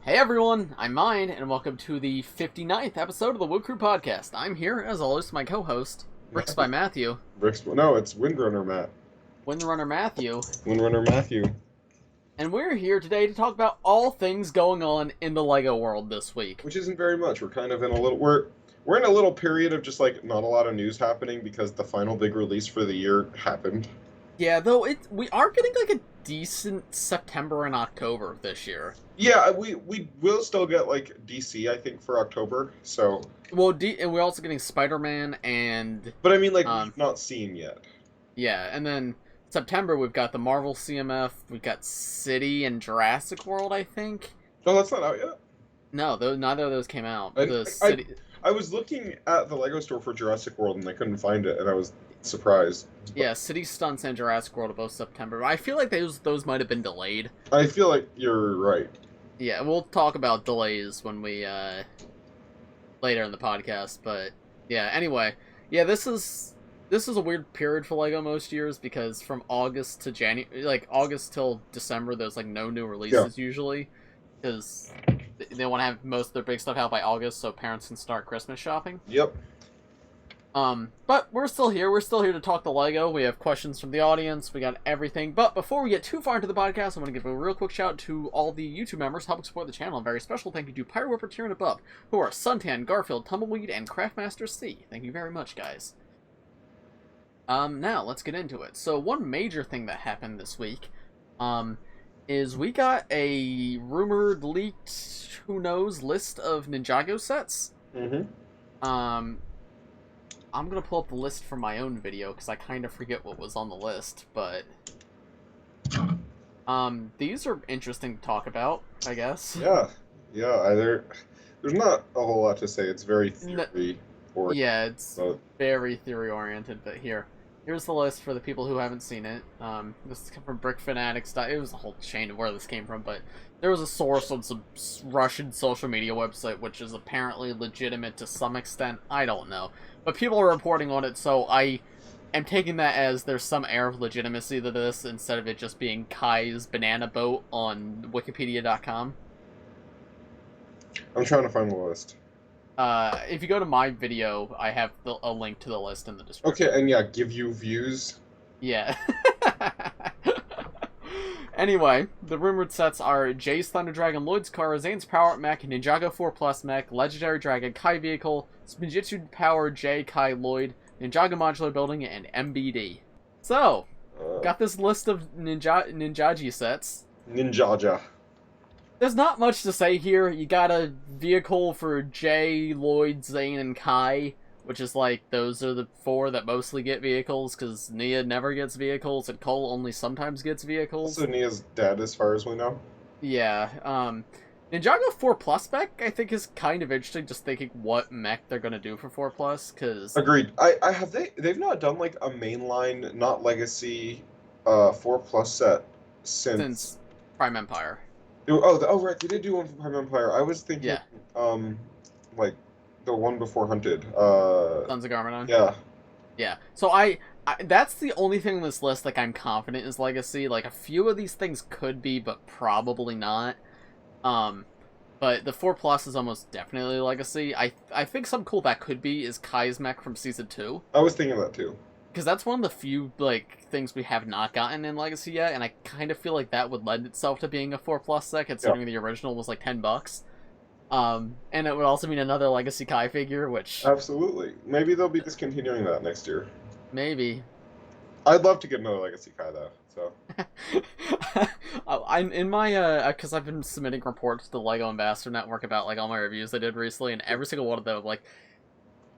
Hey everyone, I'm Mind, and welcome to the 59th episode of the Wood Crew Podcast. I'm here, as always, with my co-host, Bricks by Matthew. Bricks, no, it's Windrunner Matt. Windrunner Matthew. Windrunner Matthew. And we're here today to talk about all things going on in the LEGO world this week. Which isn't very much. We're kind of in a little, we're in a little period of just like not a lot of news happening because the final big release for the year happened. Yeah, though we are getting like a decent September and October this year. Yeah, we will still get like DC, I think, for October. So. Well, and we're also getting Spider-Man and. But I mean, like we've not seen yet. Yeah, and then September we've got the Marvel CMF, we've got City and Jurassic World, I think. Oh, that's not out yet. No, neither of those came out. I was looking at the LEGO store for Jurassic World and I couldn't find it, and I was surprised. Yeah, City Stunts and Jurassic World are both September. I feel like those might have been delayed. I feel like you're right. Yeah, we'll talk about delays when we later in the podcast, but yeah, anyway. Yeah, this is a weird period for LEGO most years because from August to January, like August till December, there's like no new releases usually because they want to have most of their big stuff out by August so parents can start Christmas shopping. Yep. But we're still here. We're still here to talk the LEGO. We have questions from the audience. We got everything. But before we get too far into the podcast, I want to give a real quick shout out to all the YouTube members helping support the channel. A very special thank you to Pyro Tier and above, who are Suntan, Garfield, Tumbleweed, and Craftmaster C. Thank you very much, guys. Now, let's get into it. So, one major thing that happened this week, is we got a rumored, leaked, who knows, list of Ninjago sets. Mm-hmm. I'm gonna pull up the list for my own video, because I kind of forget what was on the list, but... these are interesting to talk about, I guess. Yeah, there's not a whole lot to say. It's very theory-oriented. Yeah, it's very theory-oriented, but here's the list for the people who haven't seen it. This is from Brick Fanatics. It was a whole chain of where this came from, but there was a source on some Russian social media website, which is apparently legitimate to some extent. I don't know. But people are reporting on it, so I am taking that as there's some air of legitimacy to this, instead of it just being Kai's banana boat on Wikipedia.com. I'm trying to find the list. If you go to my video, I have a link to the list in the description. Okay, and yeah, give you views. Yeah. Anyway, the rumored sets are Jay's Thunder Dragon, Lloyd's Car, Zane's Power Up Mech, Ninjago 4 Plus Mech, Legendary Dragon, Kai Vehicle, Spinjitzu Power J, Kai Lloyd, Ninjago Modular Building, and MBD. So, got this list of Ninjaji sets. Ninjaja. There's not much to say here. You got a vehicle for Jay, Lloyd, Zane, and Kai, which is like, those are the four that mostly get vehicles, because Nia never gets vehicles, and Cole only sometimes gets vehicles. So Nia's dead as far as we know? Yeah, Ninjago 4 Plus mech, I think, is kind of interesting, just thinking what mech they're gonna do for 4 Plus, because... Agreed. They've not done, like, a mainline, not Legacy, 4 Plus set since Prime Empire. Right, they did do one for Prime Empire. I was thinking, like, the one before Hunted. Sons of Garmadon? Yeah. Yeah. So I that's the only thing on this list, like, I'm confident is Legacy. Like, a few of these things could be, but probably not. But the 4 Plus is almost definitely Legacy. I think something cool that could be is Kai's mech from Season 2. I was thinking that, too. Because that's one of the few, like, things we have not gotten in Legacy yet, and I kind of feel like that would lend itself to being a 4 Plus set, considering the original was like $10. And it would also mean another Legacy Kai figure, which... Absolutely. Maybe they'll be discontinuing that next year. Maybe. I'd love to get another Legacy Kai, though, so... I'm in my, because I've been submitting reports to the LEGO Ambassador Network about, like, all my reviews I did recently, and every single one of them, like...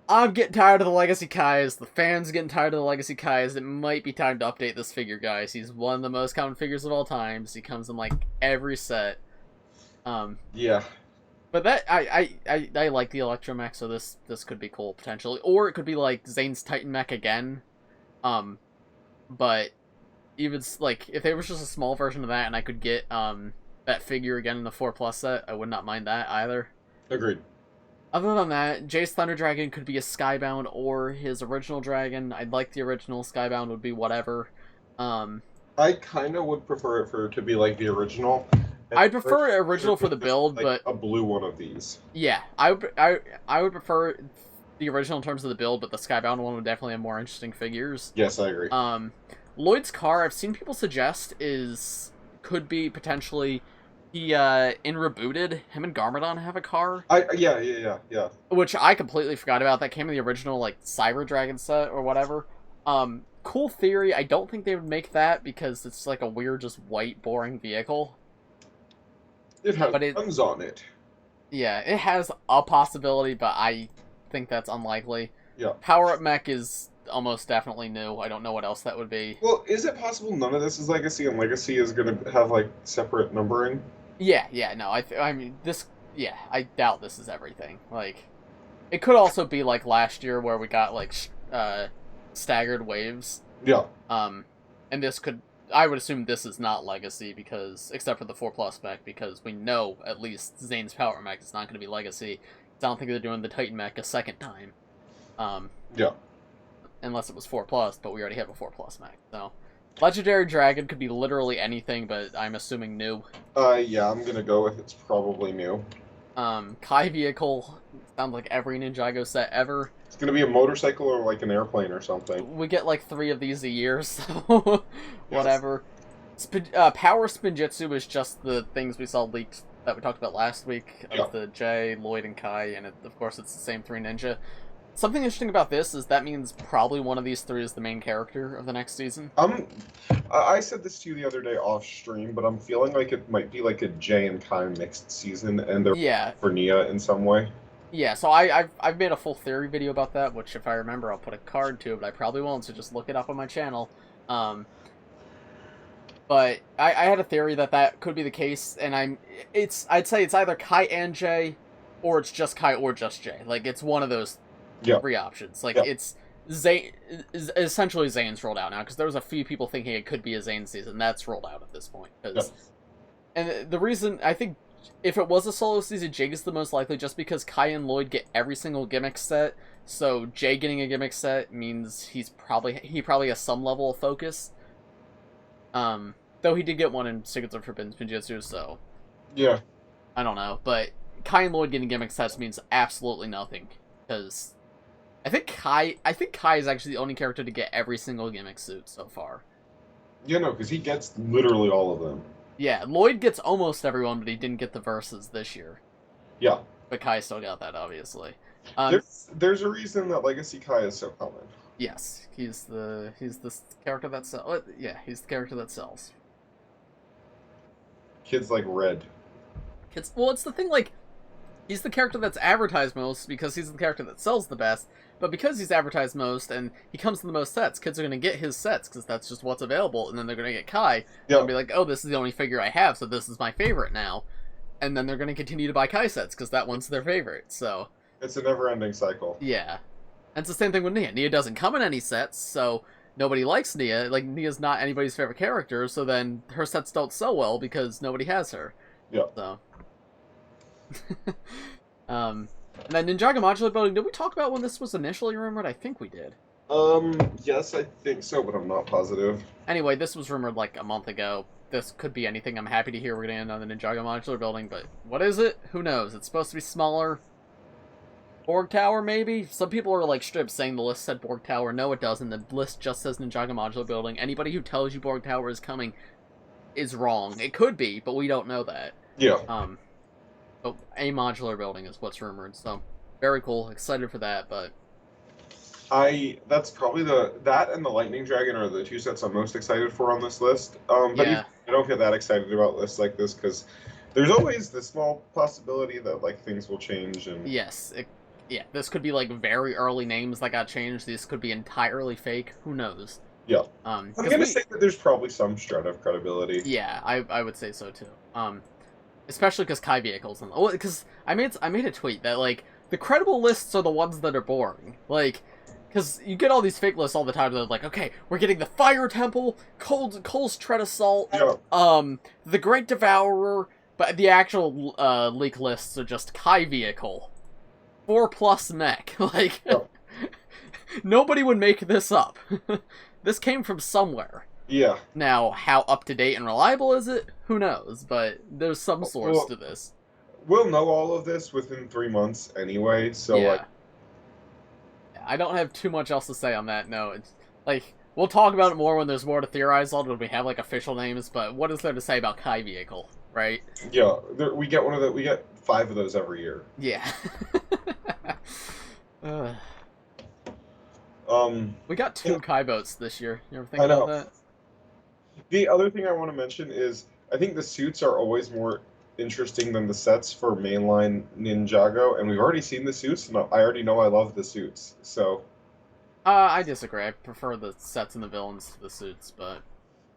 I'm getting tired of the Legacy Kais, the fans are getting tired of the Legacy Kais, it might be time to update this figure, guys. He's one of the most common figures of all times, he comes in, like, every set. Yeah. But that, I like the Electro Mech, so this could be cool, potentially. Or it could be, like, Zane's Titan Mech again. But, even, like, if there was just a small version of that, and I could get, that figure again in the 4 Plus set, I would not mind that, either. Agreed. Other than that, Jay's Thunder Dragon could be a Skybound or his original dragon. I'd like the original. Skybound would be whatever. I kind of would prefer it to be like the original, I'd prefer original for the build, like but a blue one of these. yeah, I would prefer the original in terms of the build, but the Skybound one would definitely have more interesting figures. Yes, I agree. Lloyd's car, I've seen people suggest could be potentially in Rebooted, him and Garmadon have a car. Yeah. Which I completely forgot about. That came in the original, like, Cyber Dragon set or whatever. Cool theory. I don't think they would make that because it's like a weird, just white, boring vehicle. It has guns on it. Yeah, it has a possibility, but I think that's unlikely. Yeah. Power-up mech is almost definitely new. I don't know what else that would be. Well, is it possible none of this is Legacy and Legacy is going to have, like, separate numbering? Yeah, no, I mean, this, yeah, I doubt this is everything. Like, it could also be like last year where we got, like, staggered waves. Yeah. And this could, I would assume this is not Legacy because, except for the 4+ mech, because we know at least Zane's Power Mech is not going to be Legacy. I don't think they're doing the Titan mech a second time. Yeah. Unless it was 4+, but we already have a 4+ mech, so. Legendary Dragon could be literally anything, but I'm assuming new. Yeah, I'm gonna go with it's probably new. Kai Vehicle sounds like every Ninjago set ever. It's gonna be a motorcycle or like an airplane or something. We get like 3 of these a year, so whatever. Power Spinjitzu is just the things we saw leaked that we talked about last week of the Jay, Lloyd, and Kai, and of course it's the same 3 ninja. Something interesting about this is that means probably one of these 3 is the main character of the next season. I said this to you the other day off stream, but I'm feeling like it might be like a Jay and Kai mixed season, and they're for Nia in some way. Yeah, so I've made a full theory video about that, which if I remember I'll put a card to, but I probably won't, so just look it up on my channel. But I had a theory that could be the case, and I'd say it's either Kai and Jay, or it's just Kai or just Jay. Like, it's one of those 3 options. Like, it's Zane, essentially Zane's rolled out now, because there was a few people thinking it could be a Zane season. That's rolled out at this point. And the reason, I think, if it was a solo season, Jake is the most likely, just because Kai and Lloyd get every single gimmick set, so Jay getting a gimmick set means he probably has some level of focus. Though he did get one in Secrets of Forbidden Spinjitzu, so... Yeah. I don't know, but Kai and Lloyd getting gimmick sets means absolutely nothing, because... I think Kai is actually the only character to get every single gimmick suit so far. Yeah, no, because he gets literally all of them. Yeah, Lloyd gets almost everyone, but he didn't get the verses this year. Yeah. But Kai still got that, obviously. There's a reason that Legacy Kai is so common. Yes, he's the character that sells. Yeah, he's the character that sells. Kids like Red. Well, it's the thing, like, he's the character that's advertised most because he's the character that sells the best, but because he's advertised most and he comes in the most sets, kids are going to get his sets because that's just what's available, and then they're going to get Kai and be like, oh, this is the only figure I have, so this is my favorite now. And then they're going to continue to buy Kai sets because that one's their favorite, so... It's a never-ending cycle. Yeah. And it's the same thing with Nia. Nia doesn't come in any sets, so nobody likes Nia. Like, Nia's not anybody's favorite character, so then her sets don't sell well because nobody has her. Yeah. So... and then Ninjago Modular Building, did we talk about when this was initially rumored? I think we did. Yes, I think so, but I'm not positive. Anyway, this was rumored like a month ago. This could be anything. I'm happy to hear we're going to end on the Ninjago Modular Building, but what is it? Who knows? It's supposed to be smaller. Borg Tower, maybe? Some people are like strip saying the list said Borg Tower. No, it doesn't. The list just says Ninjago Modular Building. Anybody who tells you Borg Tower is coming is wrong. It could be, but we don't know that. Yeah. But a modular building is what's rumored, so very cool. Excited for that, but that's probably that and the Lightning Dragon are the 2 sets I'm most excited for on this list. But yeah. I don't get that excited about lists like this because there's always the small possibility that like things will change and yes, this could be like very early names that got changed. These could be entirely fake. Who knows? Yeah. I'm gonna say that there's probably some shred of credibility. Yeah, I would say so too. Especially because Kai vehicles, because I made a tweet that like the credible lists are the ones that are boring, like because you get all these fake lists all the time. They're like, okay, we're getting the Fire Temple, Cole's Tread Assault, the Great Devourer, but the actual leak lists are just Kai vehicle, 4+ mech. Like nobody would make this up. This came from somewhere. Yeah. Now, how up-to-date and reliable is it? Who knows, but there's some source to this. We'll know all of this within 3 months anyway, so yeah. I don't have too much else to say on that, no. It's, like, we'll talk about it more when there's more to theorize on, when we have, like, official names, but what is there to say about Kai Vehicle, right? Yeah, we get we get 5 of those every year. Yeah. We got 2 Kai boats this year. You ever think about that? The other thing I want to mention is I think the suits are always more interesting than the sets for mainline Ninjago, and we've already seen the suits, and I already know I love the suits, so... I disagree. I prefer the sets and the villains to the suits, but...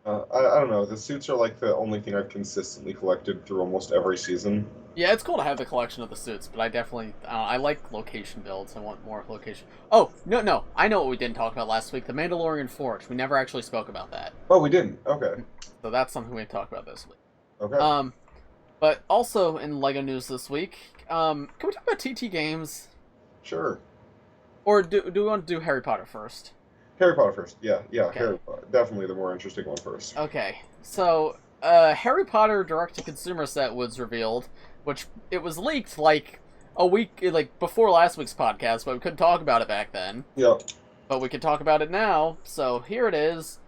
I don't know. The suits are like the only thing I've consistently collected through almost every season. Yeah, it's cool to have the collection of the suits, but I definitely... I like location builds. I want more location... Oh, no. I know what we didn't talk about last week. The Mandalorian Forge. We never actually spoke about that. Oh, we didn't? Okay. So that's something we talk about this week. Okay. But also in LEGO news this week, can we talk about TT Games? Sure. Or do we want to do Harry Potter first? Harry Potter first. Yeah, okay. Harry Potter. Definitely the more interesting one first. Okay. So, Harry Potter direct-to-consumer set was revealed, which it was leaked like a week, like before last week's podcast, but we couldn't talk about it back then. Yeah. But we can talk about it now. So here it is.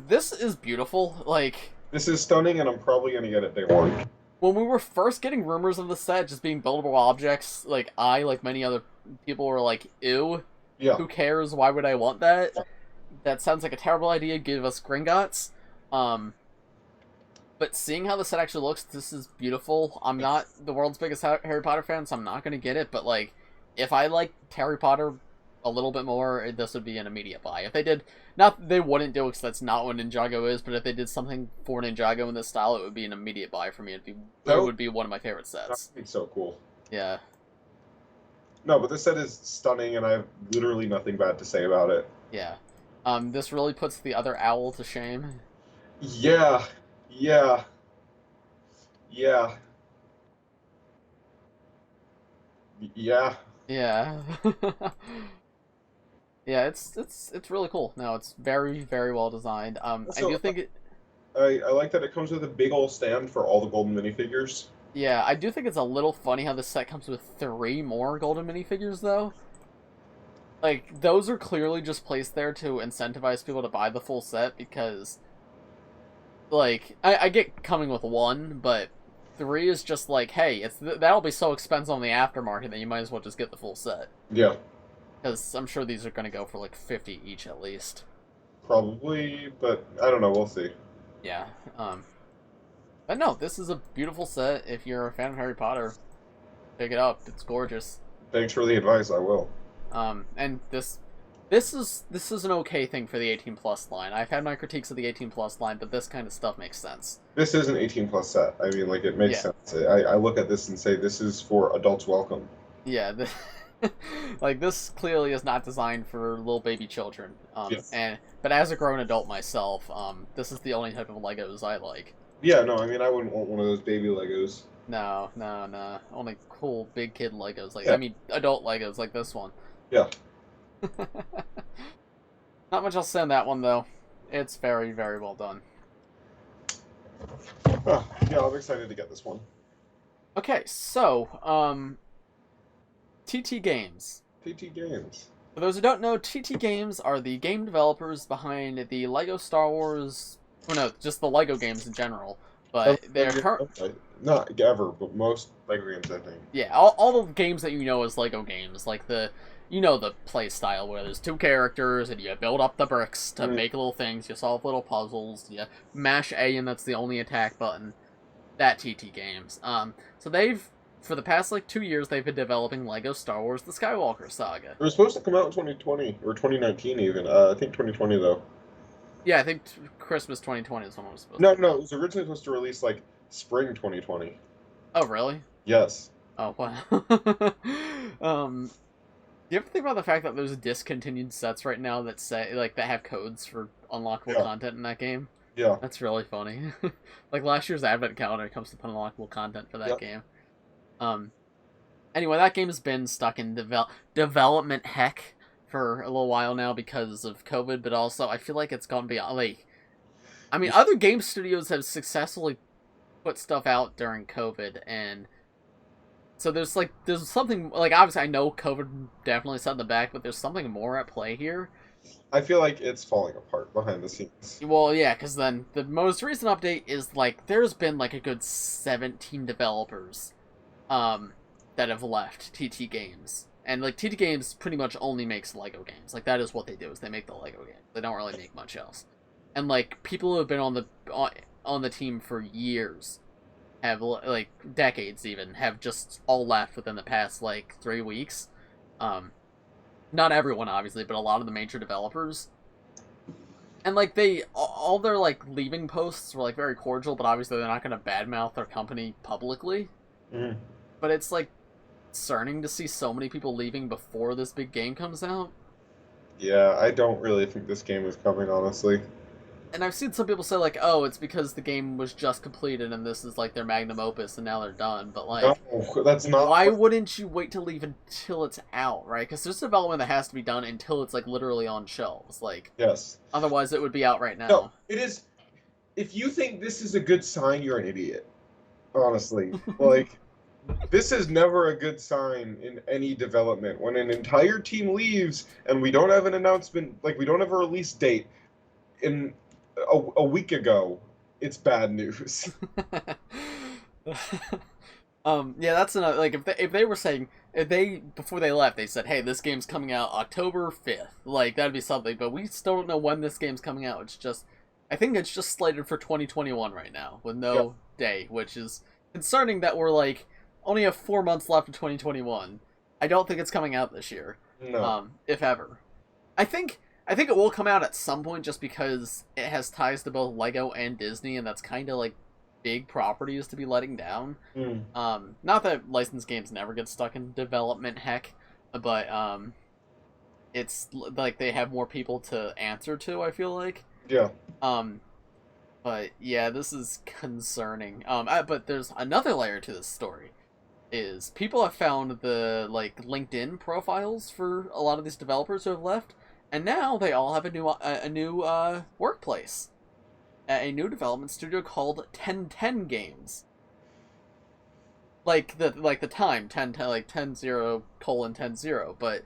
This is beautiful. Like, this is stunning, and I'm probably gonna get it day one. When we were first getting rumors of the set just being buildable objects, like like many other people, were like, "Ew, yeah, who cares? Why would I want that? That sounds like a terrible idea. Give us Gringotts." But seeing how the set actually looks, this is beautiful. I'm not the world's biggest Harry Potter fan, so I'm not gonna get it. But like, if I liked Harry Potter a little bit more, this would be an immediate buy. If they did, not they wouldn't do it because that's not what Ninjago is, but if they did something for Ninjago in this style, it would be an immediate buy for me. It would be one of my favorite sets. That'd be so cool. Yeah. No, but this set is stunning, and I have literally nothing bad to say about it. Yeah. This really puts the other owl to shame. Yeah. Yeah. Yeah. Yeah. Yeah. Yeah, it's really cool. No, it's very, very well designed. I do think it... I like that it comes with a big old stand for all the golden minifigures. Yeah, I do think it's a little funny how this set comes with 3 more golden minifigures, though. Like, those are clearly just placed there to incentivize people to buy the full set, because... Like, I get coming with 1, but 3 is just like, hey, that'll be so expensive on the aftermarket that you might as well just get the full set. Yeah. Because I'm sure these are going to go for like 50 each at least. Probably, but I don't know, we'll see. Yeah. But no, this is a beautiful set. If you're a fan of Harry Potter, pick it up. It's gorgeous. Thanks for the advice, I will. And this is an okay thing for the 18+ line. I've had my critiques of the 18+ line, but this kind of stuff makes sense. This is an 18+ set. I mean, like, it makes sense. I look at this and say, this is for adults welcome. Yeah, like, this clearly is not designed for little baby children. Yes. But as a grown adult myself, this is the only type of Legos I like. Yeah, no, I mean, I wouldn't want one of those baby Legos. No. Only cool big kid Legos. Like, yeah. I mean, adult Legos like this one. Yeah. Not much else to say on that one, though. It's very, very well done. Yeah, I'm excited to get this one. Okay, so, TT Games. TT Games. For those who don't know, TT Games are the game developers behind the LEGO Star Wars... Well, no, just the LEGO games in general. But they're not ever, but most LEGO games, I think. Yeah, all the games that you know as LEGO games, like the play style where there's 2 characters and you build up the bricks to make little things, you solve little puzzles, you mash A and that's the only attack button. That TT Games. So they've, for the past 2 years, they've been developing LEGO Star Wars: The Skywalker Saga. It was supposed to come out in 2020 or 2019 even. I think 2020 though. Yeah, I think Christmas 2020 is when it was supposed to. No, it was originally supposed to release spring 2020. Oh, really? Yes. Oh, wow. Do you ever think about the fact that there's discontinued sets right now that say that have codes for unlockable content in that game? Yeah. That's really funny. Like last year's advent calendar comes to put unlockable content for that game. Anyway, that game has been stuck in development heck for a little while now because of COVID, but also I feel like it's gone beyond, I mean, other game studios have successfully put stuff out during COVID, and so there's something, like, obviously I know COVID definitely set in the back, but there's something more at play here. I feel like it's falling apart behind the scenes. Well, yeah, because then the most recent update is, like, there's been, like, a good 17 developers that have left TT Games. And, like, TT Games pretty much only makes LEGO games. Like, that is what they do, is they make the LEGO games. They don't really make much else. And, like, people who have been on the team for years have, like, decades even, have just all left within the past, like, 3 weeks. Not everyone, obviously, but a lot of the major developers. And, like, all their, like, leaving posts were, like, very cordial, but obviously they're not going to badmouth their company publicly. Mm. But it's, like, concerning to see so many people leaving before this big game comes out. Yeah, I don't really think this game is coming, honestly. And I've seen some people say, like, oh, it's because the game was just completed and this is, like, their magnum opus and now they're done. But, like, no, that's not. Why wouldn't you wait to leave until it's out, right? Because there's development that has to be done until it's, like, literally on shelves. Like, yes. Otherwise, it would be out right now. No, it is. If you think this is a good sign, you're an idiot. Honestly. Like, this is never a good sign in any development. When an entire team leaves and we don't have an announcement, like, we don't have a release date in a week ago, it's bad news. Yeah, that's another, like, if they were saying, before they left, they said, hey, this game's coming out October 5th, like, that'd be something, but we still don't know when this game's coming out. It's just, I think it's just slated for 2021 right now, with no day, which is concerning that we're, like, only have 4 months left of 2021. I don't think it's coming out this year. No. If ever. I think it will come out at some point just because it has ties to both LEGO and Disney, and that's kind of, like, big properties to be letting down. Not that licensed games never get stuck in development, heck, but it's, like, they have more people to answer to, I feel like. Yeah. But, yeah, this is concerning. But there's another layer to this story. Is people have found the, like, LinkedIn profiles for a lot of these developers who have left, and now they all have a new workplace at a new development studio called 1010 Games. Like the time 10 like 10:10:10, but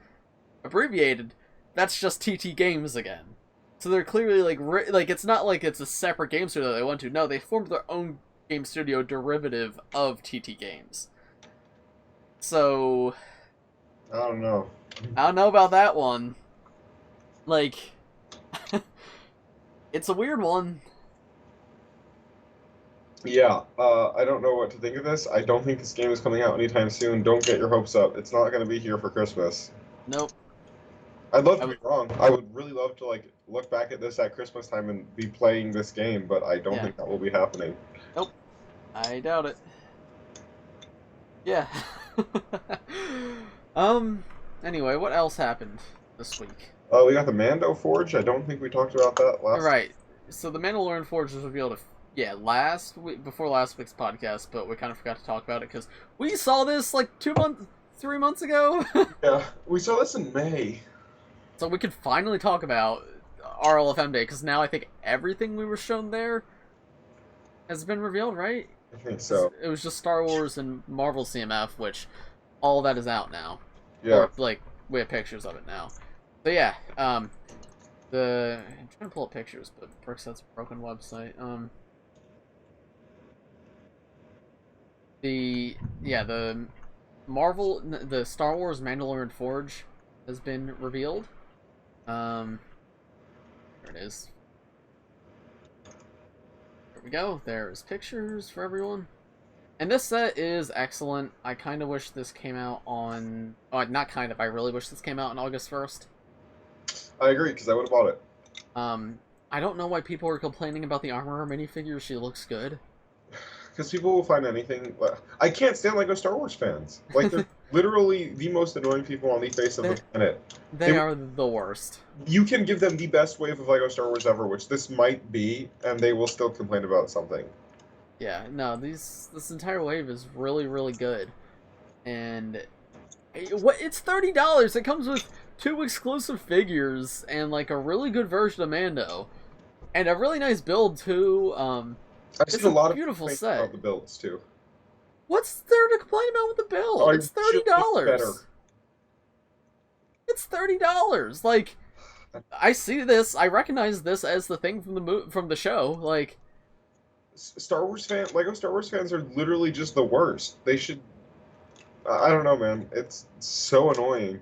abbreviated, that's just TT Games again. So they're clearly like it's not like it's a separate game studio that they went to. No, they formed their own game studio derivative of TT Games. So I don't know. I don't know about that one. Like, it's a weird one. Yeah, I don't know what to think of this. I don't think this game is coming out anytime soon. Don't get your hopes up. It's not going to be here for Christmas. Nope. I'd love to be wrong. I would really love to, like, look back at this at Christmas time and be playing this game, but I don't think that will be happening. Nope. I doubt it. Yeah. Anyway, what else happened this week? We got the Mando Forge. I don't think we talked about that last. Right. So the Mandalorian Forge was revealed last week, before last week's podcast, but we kind of forgot to talk about it because we saw this like 3 months ago. Yeah, we saw this in May. So we could finally talk about RLFM Day, because now I think everything we were shown there has been revealed, right? I think so. It was just Star Wars and Marvel CMF, which all of that is out now. Yeah. Or, like, we have pictures of it now. So yeah, I'm trying to pull up pictures, but Brix, that's a broken website. The Star Wars Mandalorian Forge has been revealed. There it is. There we go. There's pictures for everyone. And this set is excellent. I kind of wish this came out on... Oh, not kind of. I really wish this came out on August 1st. I agree, because I would have bought it. I don't know why people are complaining about the Armorer minifigure. She looks good. Because people will find anything... I can't stand LEGO Star Wars fans. Like, they're literally the most annoying people on the face of the planet. They are the worst. You can give them the best wave of LEGO Star Wars ever, which this might be, and they will still complain about something. Yeah, no, this entire wave is really, really good. And it's $30. It comes with 2 exclusive figures and like a really good version of Mando. And a really nice build too. I've It's seen a lot of beautiful complaints set. about the builds too. What's there to complain about with the build? Oh, It's $30. It's $30. Like, I see this. I recognize this as the thing from the show. Like, Lego Star Wars fans are literally just the worst. They should. I don't know, man. It's so annoying.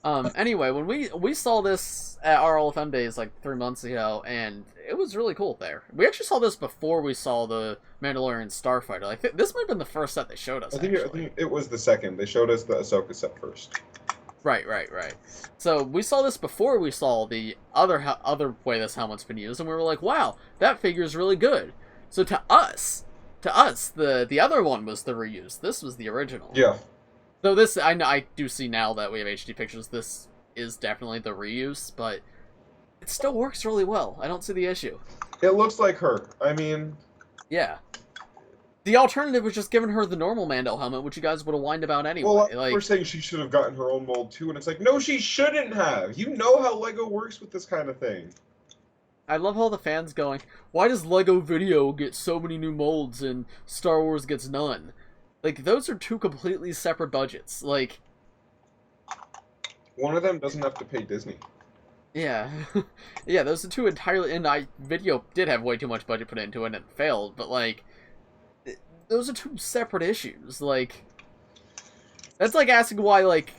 Anyway, when we saw this at our LFM days like 3 months ago, and it was really cool there. We actually saw this before we saw the Mandalorian Starfighter. I think this might have been the first set they showed us. I think it was the second. They showed us the Ahsoka set first. Right. So we saw this before we saw the other way this helmet's been used, and we were like, wow, that figure's really good. So to us, the other one was the reuse. This was the original. Yeah. So this, I do see now that we have HD pictures, this is definitely the reuse, but it still works really well. I don't see the issue. It looks like her. I mean... Yeah. The alternative was just giving her the normal Mando helmet, which you guys would have whined about anyway. Well, like, we're saying she should have gotten her own mold too, and it's like, no, she shouldn't have! You know how LEGO works with this kind of thing. I love all the fans going, why does LEGO Video get so many new molds and Star Wars gets none? Like, those are two completely separate budgets. Like... One of them doesn't have to pay Disney. Yeah. Yeah, those are two entirely... And Video did have way too much budget put into it and it failed, but, like... Those are two separate issues. Like... That's like asking why, like...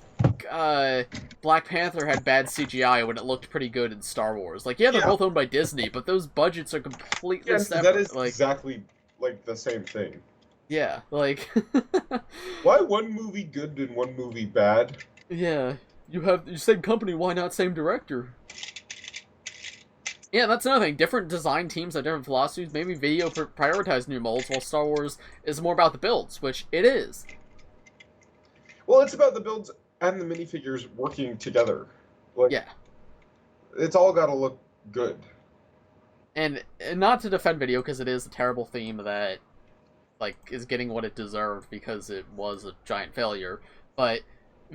Black Panther had bad CGI when it looked pretty good in Star Wars. Like, yeah, they're both owned by Disney, but those budgets are completely separate. That is like, exactly, like, the same thing. Yeah, like... Why one movie good and one movie bad? Yeah, you have the same company, why not same director? Yeah, that's another thing. Different design teams have different philosophies. Maybe Video prioritize new molds, while Star Wars is more about the builds, which it is. Well, it's about the builds and the minifigures working together. Like, yeah. It's all got to look good. And not to defend Video, because it is a terrible theme that... like, is getting what it deserved because it was a giant failure, but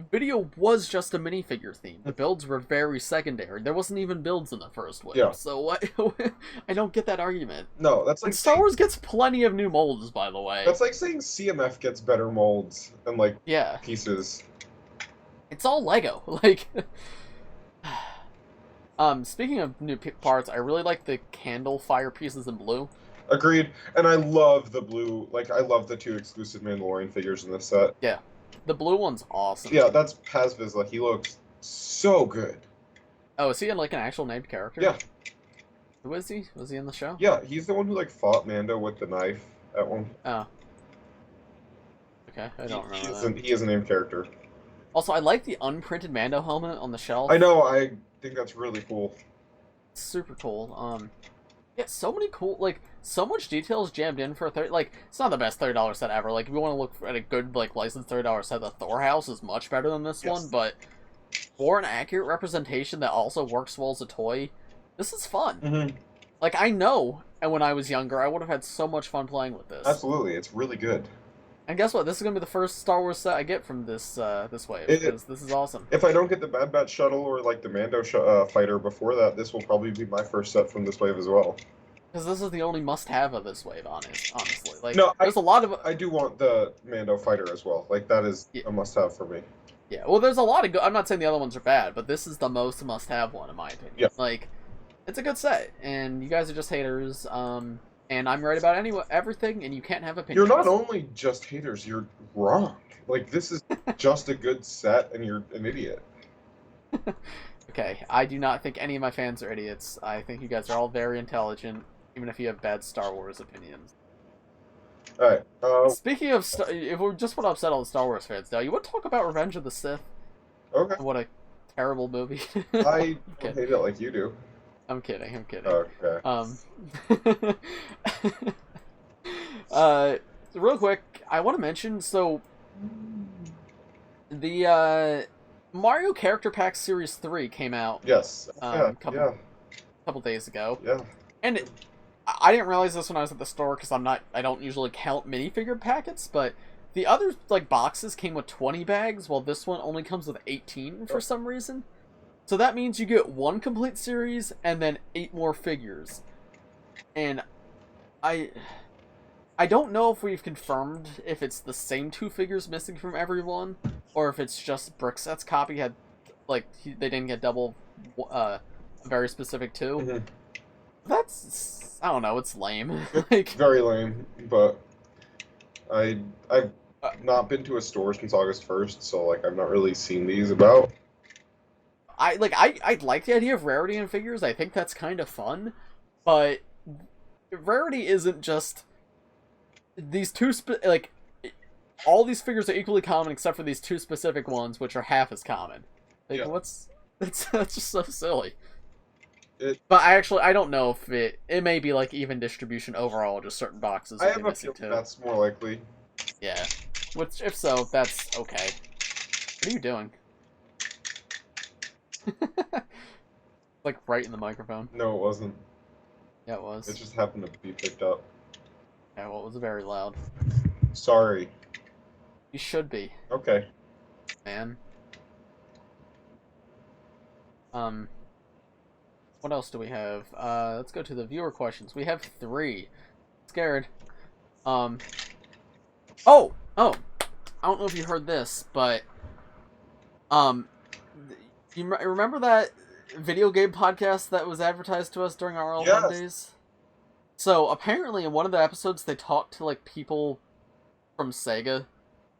Video was just a minifigure theme. The builds were very secondary. There wasn't even builds in the first wave, so what? I don't get that argument. No, that's like... And Star Wars gets plenty of new molds, by the way. That's like saying CMF gets better molds and, like, pieces. It's all LEGO, like... Speaking of new parts, I really like the candle fire pieces in blue. Agreed, and I love the blue, like, I love the two exclusive Mandalorian figures in this set. Yeah, the blue one's awesome. Yeah, that's Paz Vizsla. He looks so good. Oh, is he in, like, an actual named character? Yeah. Who is he? Was he in the show? Yeah, he's the one who, like, fought Mando with the knife at one. Oh. Okay, I don't remember that. He is a named character. Also, I like the unprinted Mando helmet on the shelf. I know, I think that's really cool. It's super cool. Yeah, so many cool, like, so much details jammed in for a like, it's not the best $30 set ever. Like, if you want to look at a good, like, licensed $30 set, the Thor house is much better than this one, but for an accurate representation that also works well as a toy, this is fun. Mm-hmm. Like, I know, and when I was younger, I would have had so much fun playing with this. Absolutely, it's really good. And guess what? This is going to be the first Star Wars set I get from this this wave, because this is awesome. If I don't get the Bad Batch shuttle or, like, the Mando fighter before that, this will probably be my first set from this wave as well. Because this is the only must-have of this wave, honestly. Like, no, there's a lot of... I do want the Mando fighter as well. Like, that is a must-have for me. Yeah, well, there's a lot of... I'm not saying the other ones are bad, but this is the most must-have one, in my opinion. Yeah. Like, it's a good set, and you guys are just haters, and I'm right about everything, and you can't have opinions. You're not only just haters, you're wrong. Like, this is just a good set, and you're an idiot. Okay, I do not think any of my fans are idiots. I think you guys are all very intelligent, even if you have bad Star Wars opinions. Alright, Speaking of... if we just want to upset all the Star Wars fans now, you want to talk about Revenge of the Sith? Okay. What a terrible movie. I don't hate it like you do. I'm kidding. Okay. Real quick, I want to mention, so... The, Mario Character Pack Series 3 came out. Yes. A couple days ago. Yeah. And I didn't realize this when I was at the store because I don't usually count minifigure packets, but the other, like, boxes came with 20 bags, while this one only comes with 18 for some reason. So that means you get 1 complete series and then 8 more figures. And I don't know if we've confirmed if it's the same 2 figures missing from everyone, or if it's just Brix's copy had, like, they didn't get double, a very specific 2. Mm-hmm. That's, I don't know, it's lame. Like, very lame, but I've not been to a store since August 1st, so, like, I've not really seen these about. I like the idea of rarity in figures. I think that's kind of fun, but rarity isn't just these 2 like, all these figures are equally common except for these 2 specific ones, which are half as common. Like, yeah. that's just so silly. But I don't know if it may be like even distribution overall, just certain boxes. I have a feeling that's more likely. Yeah, which if so, that's okay. What are you doing? Like right in the microphone. No, it wasn't. Yeah, it was. It just happened to be picked up. Yeah, well, it was very loud. Sorry. You should be. Okay. Man. What else do we have? Let's go to the viewer questions. We have 3. Scared. Oh! I don't know if you heard this, but, you remember that video game podcast that was advertised to us during our old days? So, apparently in one of the episodes, they talked to, like, people from Sega,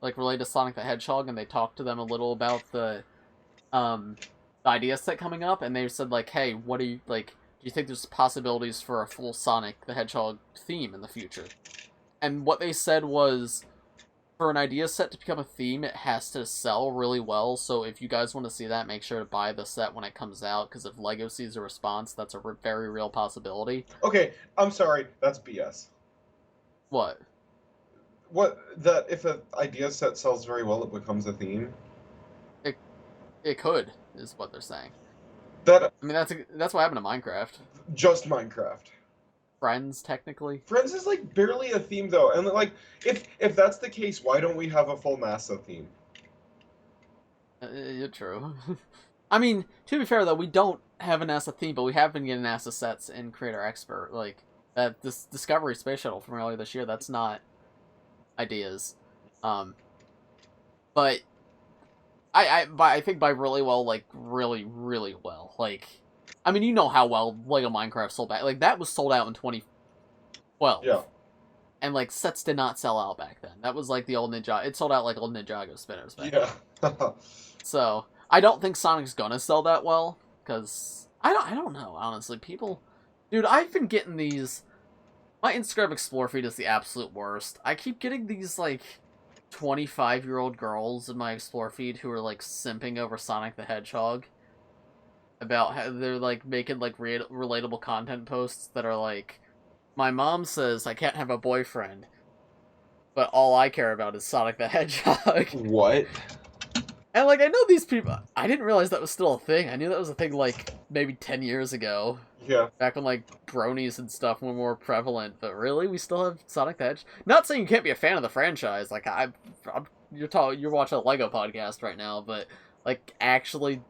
like, related to Sonic the Hedgehog, and they talked to them a little about the idea set coming up, and they said, like, hey, what do you, like, do you think there's possibilities for a full Sonic the Hedgehog theme in the future? And what they said was, for an idea set to become a theme, it has to sell really well, so if you guys want to see that, make sure to buy the set when it comes out, because if LEGO sees a response, that's a very real possibility. Okay, I'm sorry, that's BS. What? That if an idea set sells very well, it becomes a theme? It could, is what they're saying. I mean, that's what happened to Minecraft. Just Minecraft. Friends, technically. Friends is, like, barely a theme, though. And, like, if that's the case, why don't we have a full NASA theme? You're true. I mean, to be fair, though, we don't have a NASA theme, but we have been getting NASA sets in Creator Expert. Like, this Discovery Space Shuttle from earlier this year, that's not ideas. But I think by really well, like, really, really well. Like, I mean, you know how well LEGO Minecraft sold back. Like, that was sold out in 2012. Yeah. And, like, sets did not sell out back then. That was, like, the old Ninjago. It sold out like old Ninjago spinners back then. So, I don't think Sonic's gonna sell that well. Because, I don't know, honestly. People... Dude, I've been getting these... My Instagram Explore feed is the absolute worst. I keep getting these, like... 25-year-old girls in my Explore feed who are, like, simping over Sonic the Hedgehog. About how they're, like, making, like, relatable content posts that are, like, my mom says I can't have a boyfriend, but all I care about is Sonic the Hedgehog. What? And, like, I know these people... I didn't realize that was still a thing. I knew that was a thing, like, maybe 10 years ago. Yeah. Back when, like, bronies and stuff were more prevalent. But really? We still have Sonic the Hedgehog? Not saying you can't be a fan of the franchise. Like, you're watching a LEGO podcast right now, but, like, actually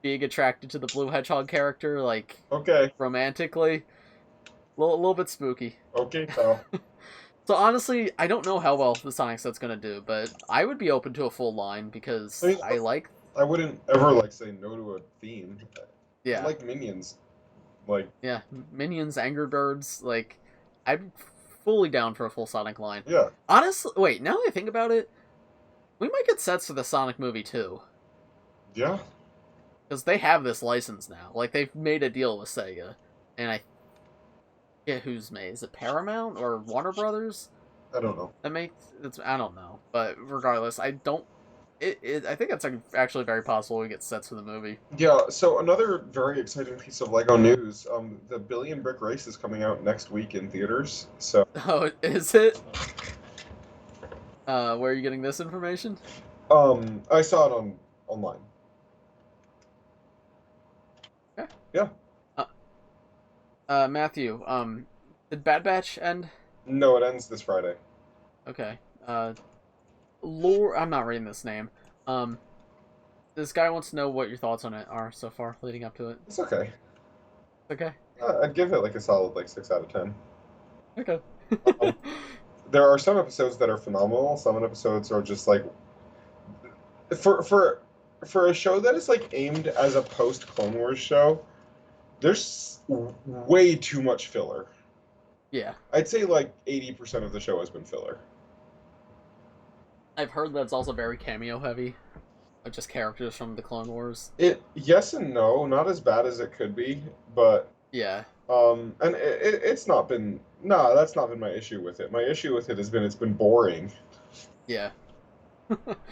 being attracted to the blue hedgehog character, like, okay, romantically, a little bit spooky. Okay, pal. So honestly, I don't know how well the Sonic set's gonna do, but I would be open to a full line because I wouldn't ever, like, say no to a theme. Yeah. I like Minions. Like... Yeah, Minions, Angry Birds, like, I'm fully down for a full Sonic line. Yeah. Honestly, wait, now that I think about it, we might get sets for the Sonic movie too. Yeah. Because they have this license now. Like, they've made a deal with Sega. And I forget who's made. Is it Paramount or Warner Brothers? I don't know. I don't know. But regardless, I think it's actually very possible we get sets for the movie. Yeah, so another very exciting piece of LEGO news. The Billion Brick Race is coming out next week in theaters, so... Oh, is it? Where are you getting this information? I saw it online. Okay. Yeah. Matthew, did Bad Batch end? No, it ends this Friday. Okay. I'm not reading this name. This guy wants to know what your thoughts on it are so far, leading up to it. It's okay. Okay. I'd give it like a solid like 6 out of 10. Okay. Um, there are some episodes that are phenomenal. Some episodes are just like for a show that is like aimed as a post Clone Wars show. There's way too much filler. Yeah. I'd say like 80% of the show has been filler. I've heard that's also very cameo heavy. Of just characters from the Clone Wars. Yes and no, not as bad as it could be, but yeah. And it's not been that's not been my issue with it. My issue with it has been it's been boring. Yeah.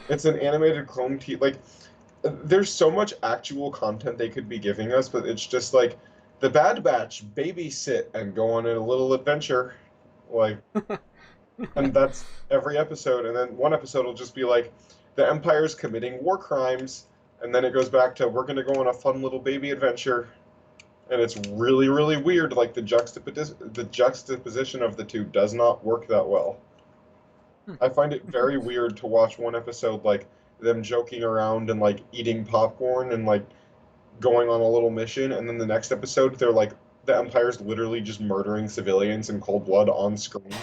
It's an animated clone like there's so much actual content they could be giving us, but it's just like the Bad Batch babysit and go on a little adventure, like, and that's every episode. And then one episode will just be like the Empire's committing war crimes, and then it goes back to we're gonna go on a fun little baby adventure, and it's really really weird. Like the juxtaposition of the two does not work that well. I find it very weird to watch one episode like them joking around and like eating popcorn and like going on a little mission, and then the next episode they're like the Empire's literally just murdering civilians in cold blood on screen.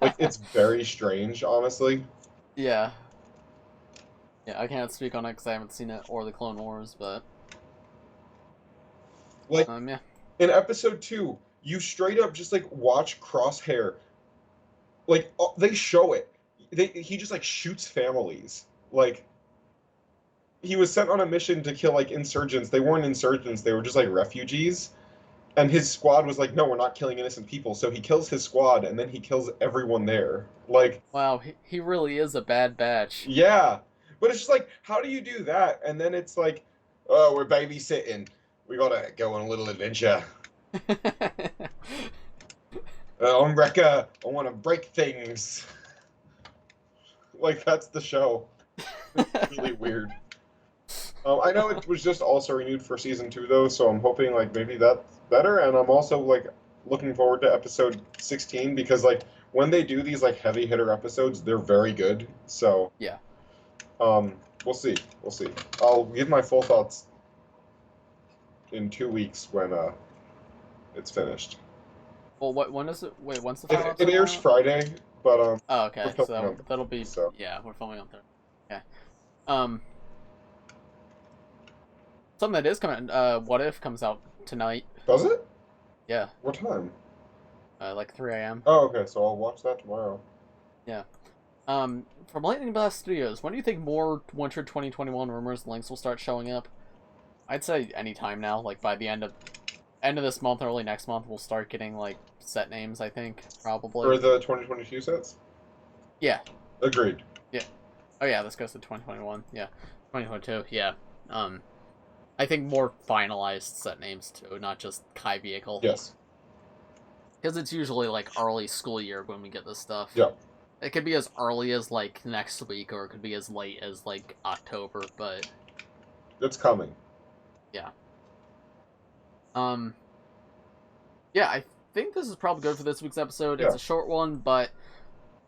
Like it's very strange, honestly. Yeah. Yeah, I can't speak on it because I haven't seen it or the Clone Wars, but like yeah. In episode 2, you straight up just like watch Crosshair. Like they show it. He just like shoots families. Like he was sent on a mission to kill like insurgents. They weren't insurgents. They were just like refugees. And his squad was like, no, we're not killing innocent people. So he kills his squad, and then he kills everyone there. Like, wow, he really is a bad batch. Yeah, but it's just like, how do you do that? And then it's like, oh, we're babysitting. We gotta go on a little adventure. On Wrecker, I want to break things. Like that's the show. It's really weird. I know it was just also renewed for season 2 though, so I'm hoping like maybe that's better. And I'm also like looking forward to episode 16 because like when they do these like heavy hitter episodes, they're very good. So yeah. We'll see. We'll see. I'll give my full thoughts in 2 weeks when it's finished. Well, when is it? Wait, when's the final It airs out? Friday, but Oh, okay. So that'll be so. Yeah, we're filming on Thursday. Okay. Something that is coming. What If comes out tonight. Does it? Yeah. What time? Like 3 a.m. Oh, okay. So I'll watch that tomorrow. Yeah. From Lightning Blast Studios, when do you think more Winter 2021 rumors links will start showing up? I'd say anytime now. Like by the end of this month, early next month, we'll start getting like set names. I think probably for the 2022 sets. Yeah. Agreed. Yeah. Oh yeah, this goes to 2021. Yeah. 2022. Yeah. I think more finalized set names too, not just Kai vehicle. Yes. Because it's usually like early school year when we get this stuff. Yeah. It could be as early as like next week, or it could be as late as like October, but it's coming. Yeah. Yeah, I think this is probably good for this week's episode. Yeah. It's a short one, but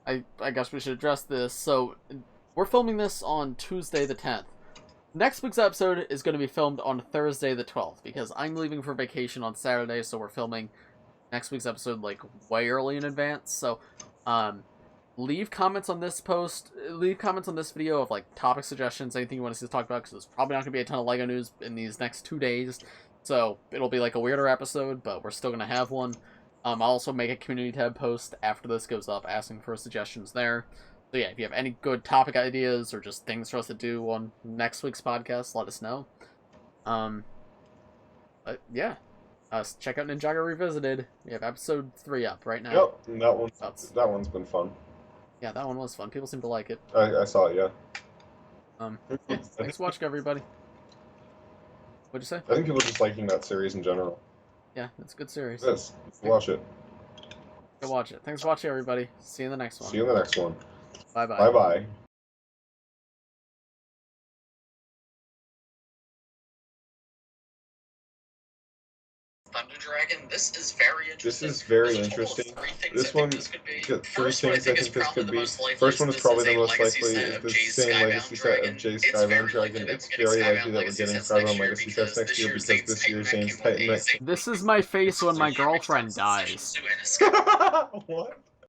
I guess we should address this. So, we're filming this on Tuesday the 10th. Next week's episode is going to be filmed on Thursday the 12th, because I'm leaving for vacation on Saturday, so we're filming next week's episode, like, way early in advance. So, leave comments on this post, leave comments on this video of, like, topic suggestions, anything you want to see us talk about, because there's probably not going to be a ton of LEGO news in these next 2 days. So, it'll be like a weirder episode, but we're still going to have one. I'll also make a community tab post after this goes up, asking for suggestions there. So yeah, if you have any good topic ideas, or just things for us to do on next week's podcast, let us know. But yeah. Check out Ninjago Revisited. We have episode 3 up right now. Yep, and that one's been fun. Yeah, that one was fun. People seem to like it. I saw it, yeah. Yeah, thanks for watching, everybody. What'd you say? I think people are just liking that series in general. Yeah, it's a good series. It is. Watch it. Go watch it. Thanks for watching, everybody. See you in the next one. See you in the next one. Bye-bye. Bye-bye. Thunder Dragon. This is very interesting. This is very There's a total of interesting. three things This I think one, this could be. got three First, what I things I think is think this probably could the be. most likely First is one is this probably is the a most legacy likely. set Is of the Jay's same Skybound legacy set of Dragon. Jay's It's very Skybound likely Dragon. that It's we're getting very likely Skybound that we're getting Legacy sets Skybound next year Legacy sets because next this year year's because Zane's this year's Titan Zane's came with Titan a Mech. Zane This is my face when my girlfriend dies. What?